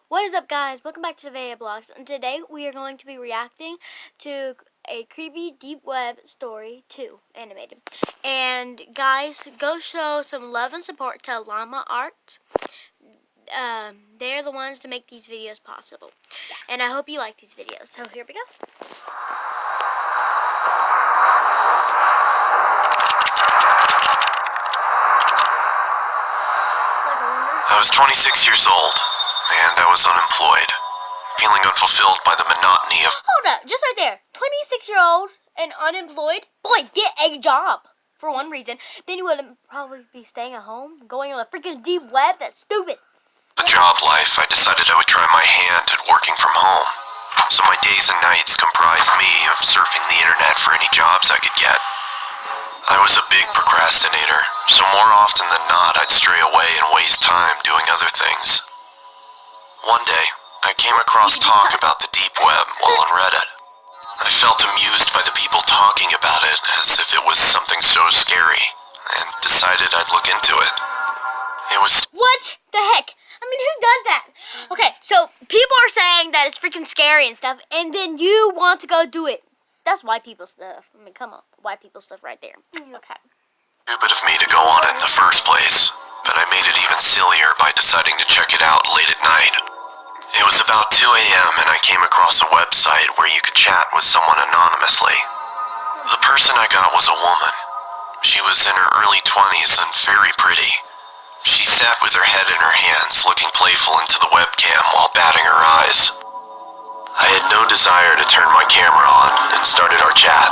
What is up, guys? Welcome back to the Vaya Blogs, and today we are going to be reacting to a creepy Deep Web story 2 animated. And guys, go show some love and support to Llama Art. They're the ones to make these videos possible. And I hope you like these videos. So here we go. I was 26 years old, and I was unemployed, feeling unfulfilled by the monotony of— Hold up, just right there. 26-year-old and unemployed? Boy, get a job. For one reason. Then you wouldn't probably be staying at home, going on the freaking Deep Web. That's stupid. the job life. I decided I would try my hand at working from home. So my days and nights comprised me of surfing the internet for any jobs I could get. I was a big procrastinator, so more often than not I'd stray away and waste time doing other things. One day, I came across talk about the deep web while on Reddit. I felt amused by the people talking about it as if it was something so scary, and decided I'd look into it. It was— What the heck? I mean, who does that? Okay, so people are saying that it's freaking scary and stuff, and then you want to go do it. That's white people stuff. I mean, come on. White people stuff right there. Okay. stupid of me to go on it in the first place, but I made it even sillier by deciding to check it out late at night. It was about 2 a.m. and I came across a website where you could chat with someone anonymously. The person I got was a woman. She was in her early 20s and very pretty. She sat with her head in her hands, looking playful into the webcam while batting her eyes. I had no desire to turn my camera on and started our chat,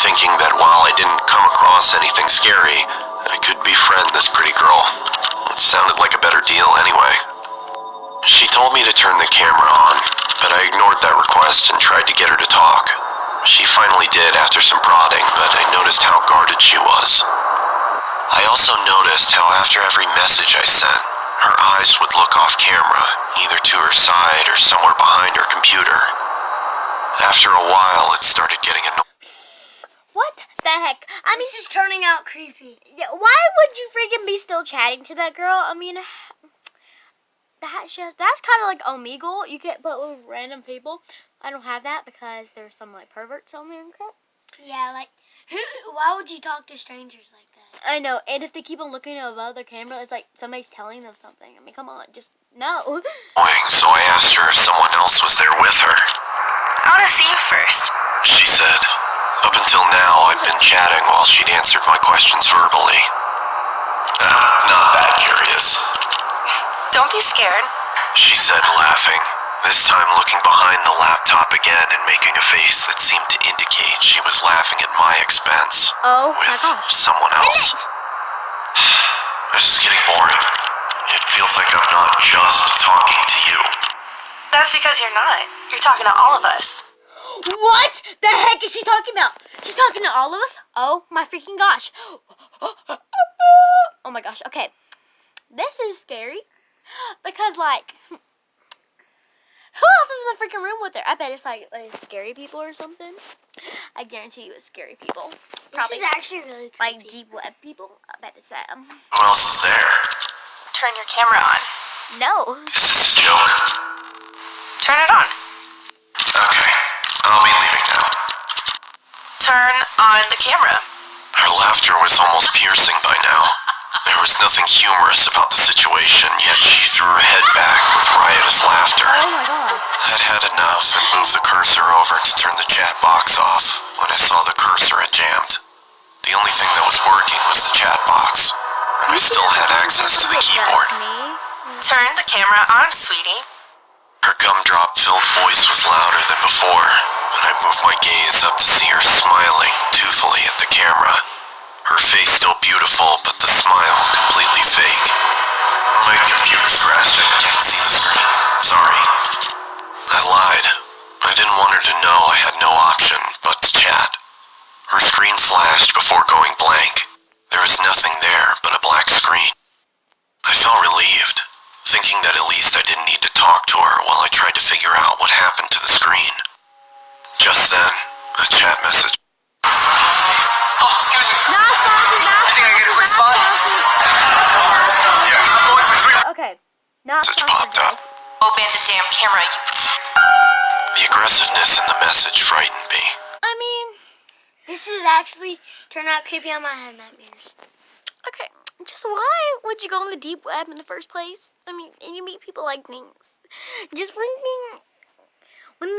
thinking that while I didn't come across anything scary, I could befriend this pretty girl. It sounded like a better deal anyway. She told me to turn the camera on, but I ignored that request and tried to get her to talk. She finally did after some prodding, but I noticed how guarded she was. I also noticed how after every message I sent, her eyes would look off camera, either to her side or somewhere behind her computer. After a while, it started getting annoying. What the heck? I mean, This is turning out creepy. yeah, why would you freaking be still chatting to that girl? I mean, that's kind of like Omegle. You get put with random people. I don't have that because there's some like perverts on me and crap. Yeah, like, why would you talk to strangers like that? I know, and if they keep on looking above their camera, it's like somebody's telling them something. I mean, come on, just no. So I asked her if someone else was there with her. I want to see you first. She said. Up until now, I'd been chatting while she'd answered my questions verbally. Not that curious, Don't be scared. she said, laughing, this time looking behind the laptop again and making a face that seemed to indicate she was laughing at my expense. Oh with my gosh. someone else. This is getting boring. It feels like I'm not just talking to you. That's because you're not. You're talking to all of us. What the heck is she talking about? She's talking to all of us? Oh my freaking gosh. Oh my gosh. Okay. This is scary. Because, like, who else is in the freaking room with her? I bet it's like scary people or something. I guarantee you it's scary people. Probably This is actually really creepy. like deep web people. I bet it's them. Who else is there? Turn your camera on. No. Is this a joke? Turn it on. Okay, I'll be leaving now. Turn on the camera. Her laughter was almost piercing by now. There was nothing humorous about the situation, yet she threw her head back with riotous laughter. Oh my god. I'd had enough and moved the cursor over to turn the chat box off when I saw the cursor had jammed. The only thing that was working was the chat box, and I still had access to the keyboard. Turn the camera on, sweetie. Her gumdrop-filled voice was louder than before, and I moved my gaze up to see her smiling toothfully at the camera. Her face still beautiful, but the smile completely fake. My computer's crashed. I can't see the screen. Sorry. I lied. I didn't want her to know I had no option but to chat. Her screen flashed before going blank. There was nothing there but a black screen. I felt relieved, thinking that at least I didn't need to talk to her while I tried to figure out what happened to the screen. Just then, a chat message. Oh, excuse me. I think I get a quick spot. Okay. Not Message popped up. Open the damn camera, you... The aggressiveness in the message frightened me. I mean, This is actually turned out creepy on my head nightmares. okay, just why would you go on the deep web in the first place? I mean, and you meet people like things. Just freaking when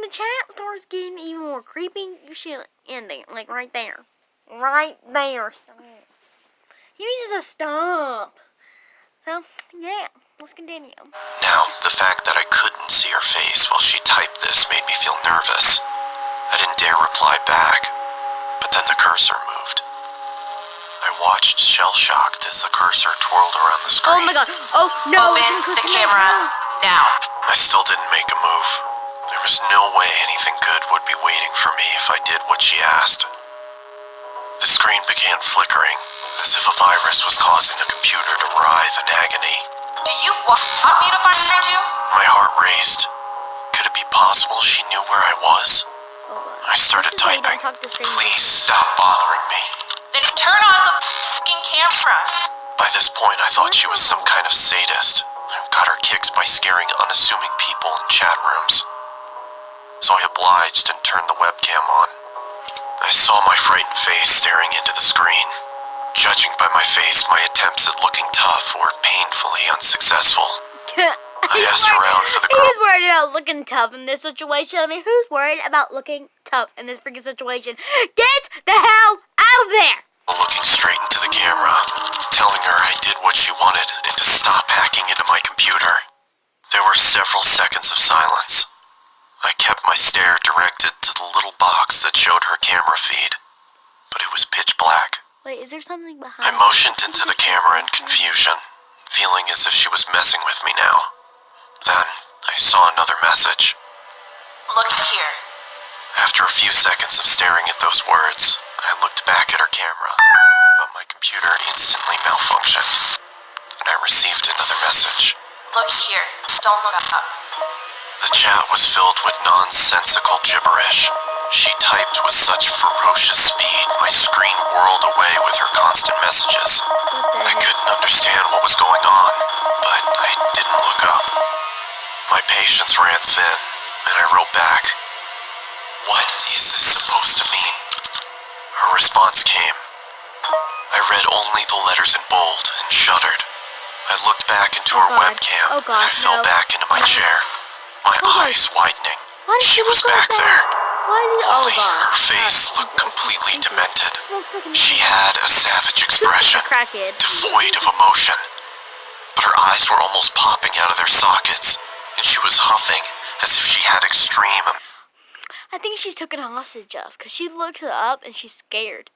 the chat starts getting even more creepy, you should end it like right there, right there. You need to just stop. So yeah, let's continue. Now, the fact that I couldn't see her face while she typed this made me feel nervous. I didn't dare reply back, but then the cursor moved. I watched shell-shocked as the cursor twirled around the screen. Oh my god! Oh no! Open the camera now. I still didn't make a move. There was no way anything good would be waiting for me if I did what she asked. The screen began flickering, as if a virus was causing the computer to writhe in agony. Do you want me to find you? My heart raced. Could it be possible she knew where I was? I started This is why you typing. don't talk to strangers. Please stop bothering me. Then turn on the fucking camera. By this point, I thought she was some kind of sadist who got her kicks by scaring unassuming people in chat rooms. So I obliged and turned the webcam on. I saw my frightened face staring into the screen. Judging by my face, my attempts at looking tough were painfully unsuccessful. I asked around for the girl. Who's worried about looking tough in this situation? I mean, who's worried about looking tough in this freaking situation? Get the hell out of there! Looking straight into the camera, telling her I did what she wanted and to stop hacking into my computer. There were several seconds of silence. I kept my stare directed to the little box that showed her camera feed, but it was pitch black. Wait, is there something behind? I motioned into the camera in confusion, feeling as if she was messing with me now. Then, I saw another message. Look here. After a few seconds of staring at those words, I looked back at her camera, but my computer instantly malfunctioned, and I received another message. Look here. Don't look up. The chat was filled with nonsensical gibberish. She typed with such ferocious speed, my screen whirled away with her constant messages. I couldn't understand what was going on, but I didn't look up. My patience ran thin, and I wrote back, "What is this supposed to mean?" Her response came. I read only the letters in bold and shuddered. I looked back into her webcam, Oh God, and I fell no. back into my chair, my eyes widening. Why did She she was look like back that? there. Why did? Oh Only God. her face looked completely demented. She looks like a She had a savage expression, crackhead. devoid of emotion. But her eyes were almost popping out of their sockets, and she was huffing as if she had extreme... I think she's taken hostage of, because she looks up and she's scared.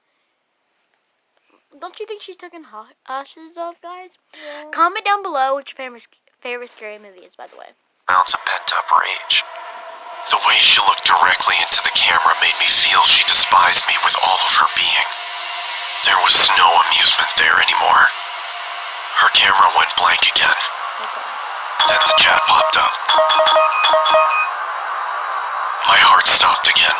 Don't you think she's taken hostage of, guys? Yeah. Comment down below what your favorite scary movie is, by the way. amounts of pent-up rage. The way she looked directly into the camera made me feel she despised me with all of her being. There was no amusement there anymore. Her camera went blank again. Then the chat popped up. My heart stopped again.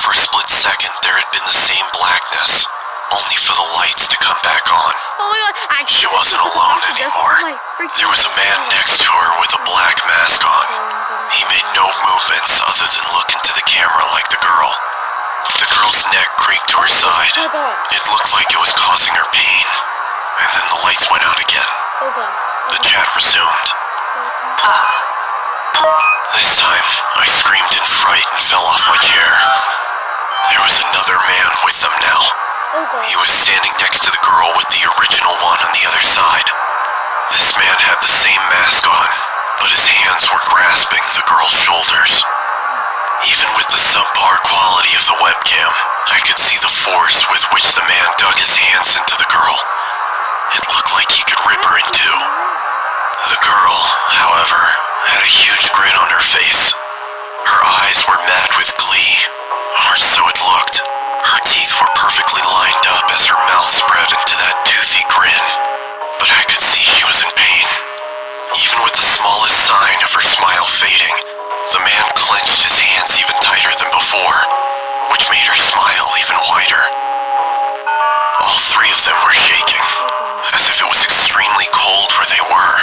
For a split second, there had been the same blackness, only for the lights to come back on. Oh my God! She wasn't alone anymore. There was a man next to her with a black mask on. He made no movements other than look into the camera like the girl. The girl's neck creaked to her side. It looked like it was causing her pain. And then the lights went out again. The chat resumed. This time, I screamed in fright and fell off my chair. There was another man with them now. He was standing next to the girl with the original one on the other side. This man had the same mask on, but his hands were grasping the girl's shoulders. Even with the subpar quality of the webcam, I could see the force with which the man dug his hands into the girl. It looked like he could rip her in two. The girl, however, had a huge grin on her face. Her eyes were mad with glee, or so it looked. Her teeth were perfectly lined up as her mouth spread into that toothy grin, but I could see she was in pain. Even with the smallest sign of her smile fading, the man clenched his hands even tighter than before, which made her smile even wider. All three of them were shaking, as if it was extremely cold where they were.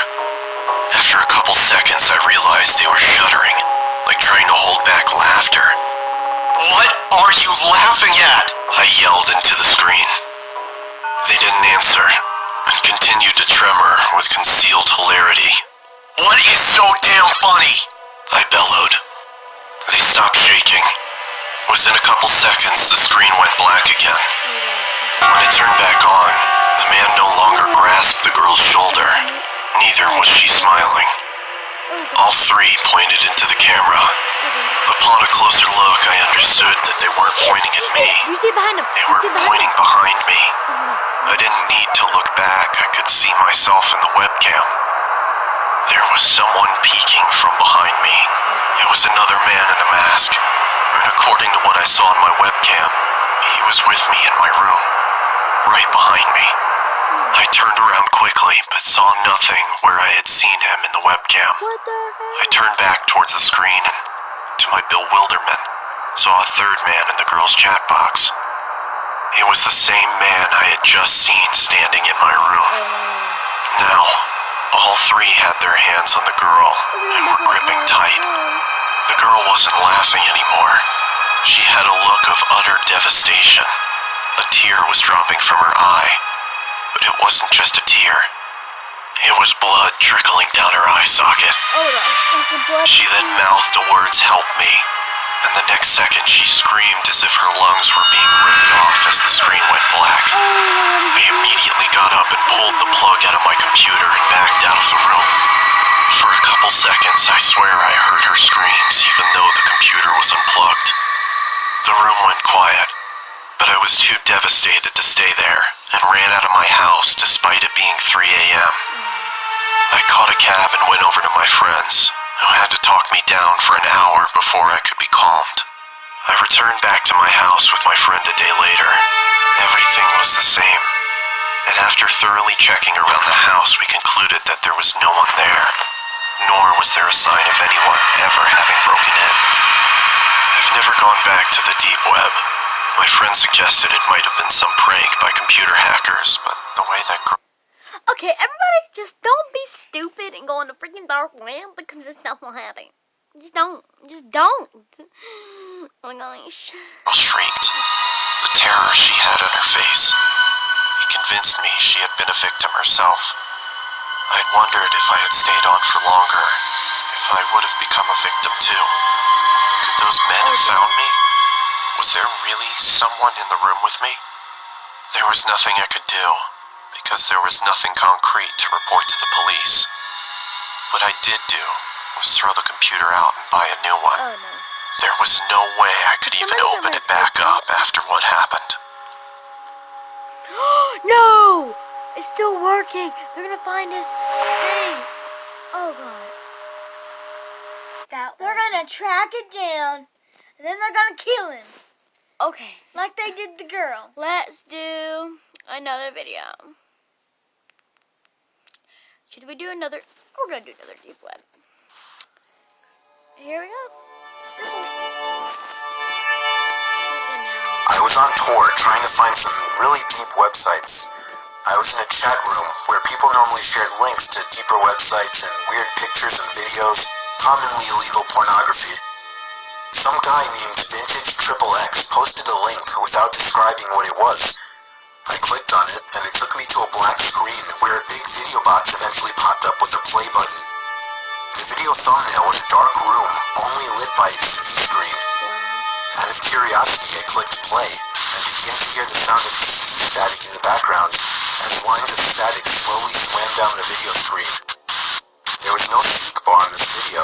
After a couple seconds, I realized they were shuddering, like trying to hold back laughter. What are you laughing at? I yelled into the screen. They didn't answer, and continued to tremor with concealed hilarity. What is so damn funny? I bellowed. They stopped shaking. Within a couple seconds, the screen went black again. When it turned back on, the man no longer grasped the girl's shoulder. Neither was she smiling. All three pointed into the camera. Upon a closer look, I understood that they weren't pointing at me. You see behind him. They were pointing behind me. I didn't need to look back. I could see myself in the webcam. There was someone peeking from behind me. It was another man in a mask. And according to what I saw in my webcam, he was with me in my room, right behind me. I turned around quickly, but saw nothing where I had seen him in the webcam. What the hell? I turned back towards the screen and, to my bewilderment, saw a third man in the girl's chat box. It was the same man I had just seen standing in my room. Now, all three had their hands on the girl and were gripping tight. The girl wasn't laughing anymore. She had a look of utter devastation. A tear was dropping from her eye. But it wasn't just a tear. It was blood trickling down her eye socket. She then mouthed the words, "Help me," and the next second she screamed as if her lungs were being ripped off as the screen went black. I immediately got up and pulled the plug out of my computer and backed out of the room. For a couple seconds, I swear I heard her screams even though the computer was unplugged. The room went quiet, but I was too devastated to stay there and ran out of my house despite it being 3 a.m. I caught a cab and went over to my friends, who had to talk me down for an hour before I could be calmed. I returned back to my house with my friend a day later. Everything was the same, and after thoroughly checking around the house, we concluded that there was no one there, nor was there a sign of anyone ever having broken in. I've never gone back to the deep web. My friend suggested it might have been some prank by computer hackers, but the way that Okay, everybody, just don't be stupid and go in the freaking dark web because this stuff will happen. Just don't. Just don't. Oh my gosh. girl shrieked, the terror she had on her face. It convinced me she had been a victim herself. I'd wondered if I had stayed on for longer, if I would have become a victim too. Could those men have found me? Was there really someone in the room with me? There was nothing I could do, because there was nothing concrete to report to the police. What I did do was throw the computer out and buy a new one. Oh no. There was no way I could even open it back up after what happened. No! It's still working. They're gonna find this thing. Oh god. They're gonna track it down, and then they're gonna kill him, Okay. like they did the girl. Let's do another video. Should we do another? We're gonna do another deep web. Here we go. This one. I was on tour trying to find some really deep websites. I was in a chat room where people normally shared links to deeper websites and weird pictures and videos, commonly illegal pornography. Some guy named Vintage Triple X posted a link without describing what it was. I clicked on it, and it took me to a black screen where a big video box eventually popped up with a play button. The video thumbnail was a dark room, only lit by a TV screen. Out of curiosity, I clicked play, and began to hear the sound of TV static in the background, as lines of static slowly swam down the video screen. There was no seek bar on this video.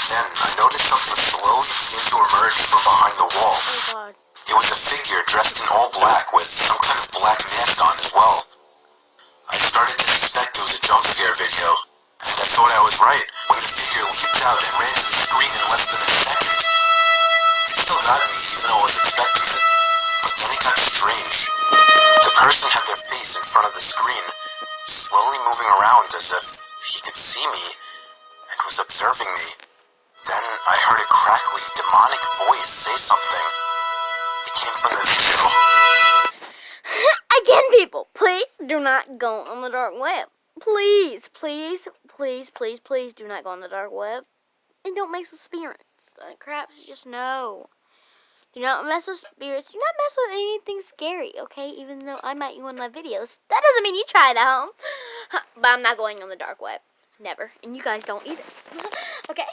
Then, I noticed something slowly begin to emerge from behind the wall. Oh god. It was a figure dressed in all black with some kind of black mask on as well. I started to suspect it was a jump scare video, and I thought I was right when the figure leaped out and ran to the screen in less than a second. It still got me, even though I was expecting it, but then it got strange. The person had their face in front of the screen, slowly moving around as if he could see me and was observing me. Then I heard a crackly, demonic voice say something. It came from the video. Again, people, please do not go on the dark web. please, please, please, please, please do not go on the dark web. And don't mess with spirits. Craps, just no. Do not mess with spirits. Do not mess with anything scary, okay? Even though I might you in my videos. That doesn't mean you try it at home. But I'm not going on the dark web. Never. And you guys don't either. Okay?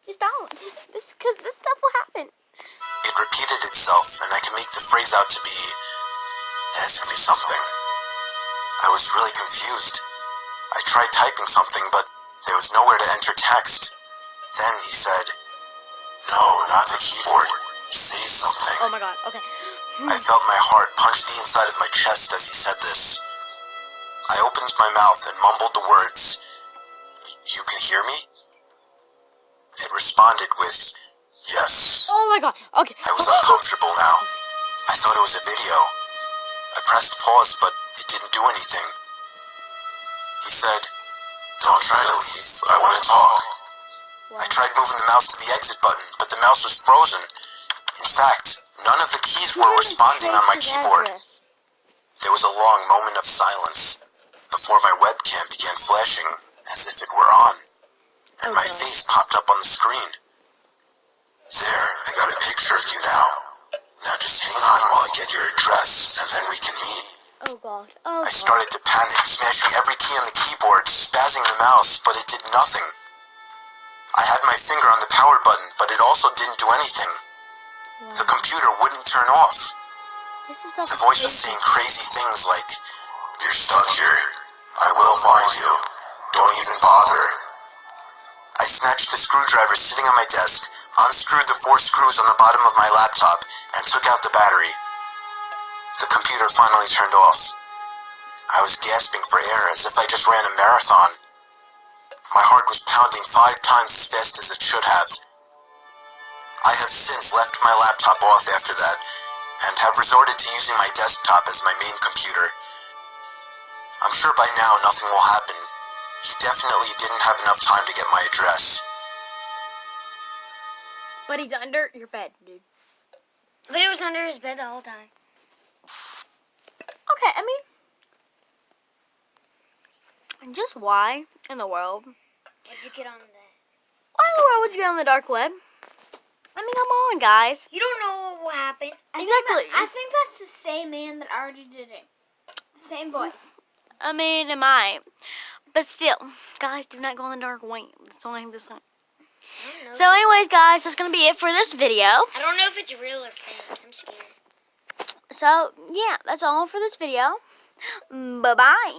Just don't. Because this stuff will happen. It repeated itself, and I can make the phrase out to be, ask me something. I was really confused. I tried typing something, but there was nowhere to enter text. Then he said, no, not the keyboard. Say something. Oh my god, okay. I felt my heart punch the inside of my chest as he said this. I opened my mouth and mumbled the words, you can hear me? It responded with, yes. Oh my god, okay. I was uncomfortable now. I thought it was a video. I pressed pause, but it didn't do anything. He said, don't try to leave. I want to talk. Wow. I tried moving the mouse to the exit button, but the mouse was frozen. In fact, none of the keys were responding on my keyboard. There was a long moment of silence before my webcam began flashing as if it were on, and my face popped up on the screen. There, I got a picture of you now. Now just hang on while I get your address, and then we can meet. Oh god, oh I god. started to panic, smashing every key on the keyboard, spazzing the mouse, but it did nothing. I had my finger on the power button, but it also didn't do anything. Wow. The computer wouldn't turn off. This is The voice was saying crazy things like, you're stuck here. I will find you. Don't even bother. I snatched the screwdriver sitting on my desk, unscrewed the 4 screws on the bottom of my laptop, and took out the battery. The computer finally turned off. I was gasping for air as if I just ran a marathon. My heart was pounding 5 times as fast as it should have. I have since left my laptop off after that, and have resorted to using my desktop as my main computer. I'm sure by now nothing will happen. He definitely didn't have enough time to get my address. But he's under your bed, dude. But it was under his bed the whole time. Okay, I mean, just why in the world? What'd you get on that? Why in the world would you get on the dark web? I mean, come on, guys. You don't know what will happen. Exactly. I think that's the same man that already did it. Same voice. I mean, it might. But still, guys, do not go on the dark web. That's all I have to say. I don't know. So anyways, guys, that's going to be it for this video. I don't know if it's real or fake. I'm scared. So, yeah, that's all for this video. Bye-bye.